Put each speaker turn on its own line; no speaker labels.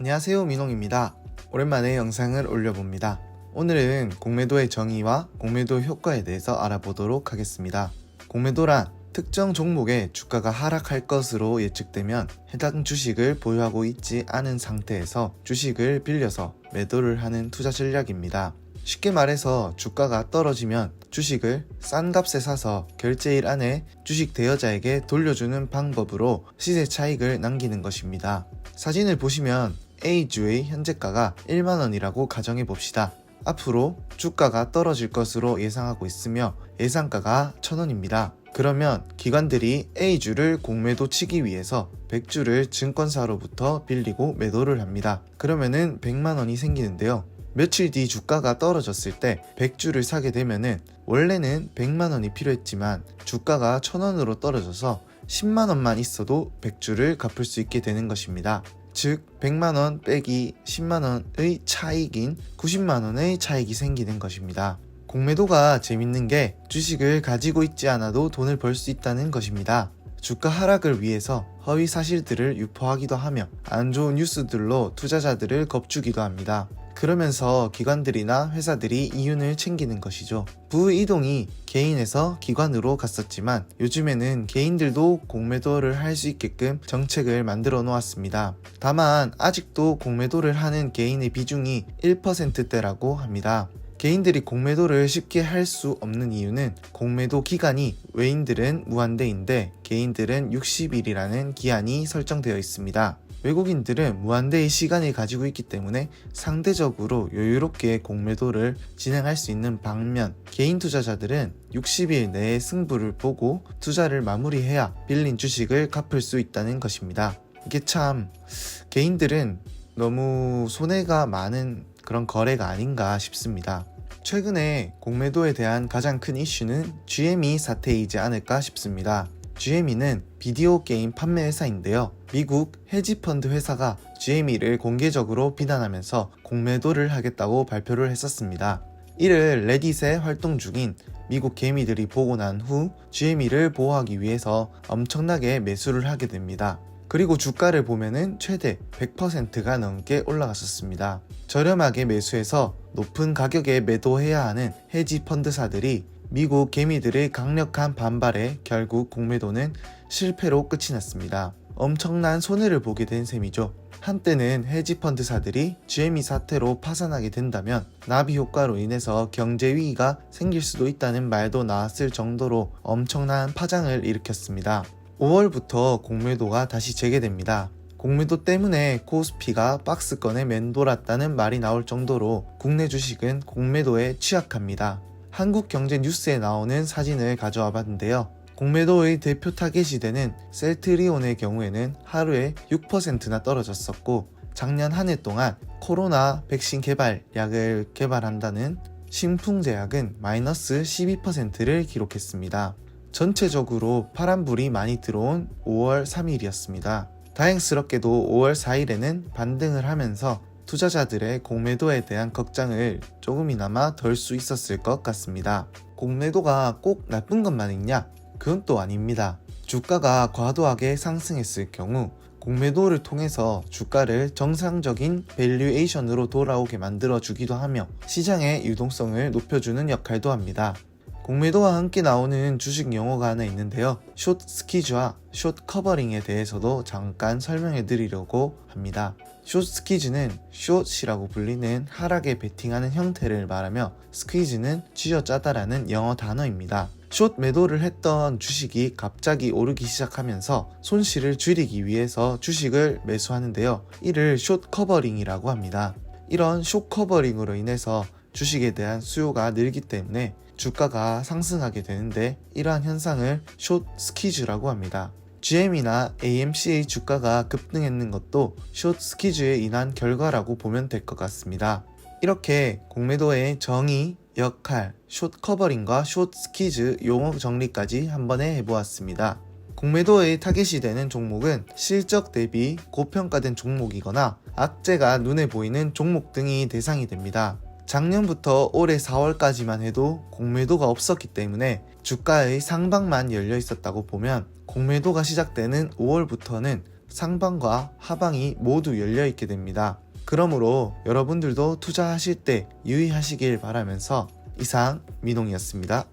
안녕하세요, 민홍입니다. 오랜만에 영상을 올려봅니다. 오늘은 공매도의 정의와 공매도 효과에 대해서 알아보도록 하겠습니다. 공매도란 특정 종목의 주가가 하락할 것으로 예측되면 해당 주식을 보유하고 있지 않은 상태에서 주식을 빌려서 매도를 하는 투자 전략입니다. 쉽게 말해서 주가가 떨어지면 주식을 싼 값에 사서 결제일 안에 주식 대여자에게 돌려주는 방법으로 시세 차익을 남기는 것입니다. 사진을 보시면 A주의 현재가가 1만원이라고 가정해 봅시다. 앞으로 주가가 떨어질 것으로 예상하고 있으며 예상가가 1,000원입니다. 그러면 기관들이 A주를 공매도 치기 위해서 100주를 증권사로부터 빌리고 매도를 합니다. 그러면은 100만원이 생기는데요. 며칠 뒤 주가가 떨어졌을 때 100주를 사게 되면은 원래는 100만원이 필요했지만 주가가 1,000원으로 떨어져서 10만원만 있어도 100주를 갚을 수 있게 되는 것입니다. 즉 100만원 빼기 10만원의 차익인 90만원의 차익이 생기는 것입니다. 공매도가 재밌는 게 주식을 가지고 있지 않아도 돈을 벌 수 있다는 것입니다. 주가 하락을 위해서 허위 사실들을 유포하기도 하며 안 좋은 뉴스들로 투자자들을 겁주기도 합니다. 그러면서 기관들이나 회사들이 이윤을 챙기는 것이죠. 부이동이 개인에서 기관으로 갔었지만 요즘에는 개인들도 공매도를 할 수 있게끔 정책을 만들어 놓았습니다. 다만 아직도 공매도를 하는 개인의 비중이 1%대라고 합니다. 개인들이 공매도를 쉽게 할 수 없는 이유는 공매도 기간이 외인들은 무한대인데 개인들은 60일이라는 기한이 설정되어 있습니다. 외국인들은 무한대의 시간을 가지고 있기 때문에 상대적으로 여유롭게 공매도를 진행할 수 있는 반면 개인 투자자들은 60일 내에 승부를 보고 투자를 마무리해야 빌린 주식을 갚을 수 있다는 것입니다. 이게 참 개인들은 너무 손해가 많은 그런 거래가 아닌가 싶습니다. 최근에 공매도에 대한 가장 큰 이슈는 GME 사태이지 않을까 싶습니다. GME는 비디오 게임 판매 회사인데요. 미국 헤지펀드 회사가 GME를 공개적으로 비난하면서 공매도를 하겠다고 발표를 했었습니다. 이를 레딧에 활동 중인 미국 개미들이 보고 난 후 GME를 보호하기 위해서 엄청나게 매수를 하게 됩니다. 그리고 주가를 보면은 최대 100%가 넘게 올라갔었습니다. 저렴하게 매수해서 높은 가격에 매도해야 하는 헤지펀드사들이 미국 개미들의 강력한 반발에 결국 공매도는 실패로 끝이 났습니다. 엄청난 손해를 보게 된 셈이죠. 한때는 헤지펀드사들이 GME 사태로 파산하게 된다면 나비 효과로 인해서 경제 위기가 생길 수도 있다는 말도 나왔을 정도로 엄청난 파장을 일으켰습니다. 5월부터 공매도가 다시 재개됩니다. 공매도 때문에 코스피가 박스권에 맴돌았다는 말이 나올 정도로 국내 주식은 공매도에 취약합니다. 한국경제뉴스에 나오는 사진을 가져와 봤는데요. 공매도의 대표 타겟이 되는 셀트리온의 경우에는 하루에 6%나 떨어졌었고 작년 한 해 동안 코로나 백신 개발약을 개발한다는 신풍제약은 마이너스 12%를 기록했습니다. 전체적으로 파란불이 많이 들어온 5월 3일이었습니다. 다행스럽게도 5월 4일에는 반등을 하면서 투자자들의 공매도에 대한 걱정을 조금이나마 덜 수 있었을 것 같습니다. 공매도가 꼭 나쁜 것만 있냐? 그건 또 아닙니다. 주가가 과도하게 상승했을 경우 공매도를 통해서 주가를 정상적인 밸류에이션으로 돌아오게 만들어 주기도 하며 시장의 유동성을 높여주는 역할도 합니다. 공매도와 함께 나오는 주식 용어가 하나 있는데요. 숏 스퀴즈와 숏 커버링에 대해서도 잠깐 설명해 드리려고 합니다. 숏 스퀴즈는 숏이라고 불리는 하락에 베팅하는 형태를 말하며 스퀴즈는 쥐어짜다라는 영어 단어입니다. 숏 매도를 했던 주식이 갑자기 오르기 시작하면서 손실을 줄이기 위해서 주식을 매수하는데요. 이를 숏 커버링이라고 합니다. 이런 숏 커버링으로 인해서 주식에 대한 수요가 늘기 때문에 주가가 상승하게 되는데 이러한 현상을 숏 스퀴즈라고 합니다. GM이나 AMC의 주가가 급등했는 것도 숏 스퀴즈에 인한 결과라고 보면 될 것 같습니다. 이렇게 공매도의 정의, 역할, 숏 커버링과 숏 스퀴즈 용어 정리까지 한 번에 해보았습니다. 공매도의 타겟이 되는 종목은 실적 대비 고평가된 종목이거나 악재가 눈에 보이는 종목 등이 대상이 됩니다. 작년부터 올해 4월까지만 해도 공매도가 없었기 때문에 주가의 상방만 열려 있었다고 보면 공매도가 시작되는 5월부터는 상방과 하방이 모두 열려 있게 됩니다. 그러므로 여러분들도 투자하실 때 유의하시길 바라면서 이상 민홍이었습니다.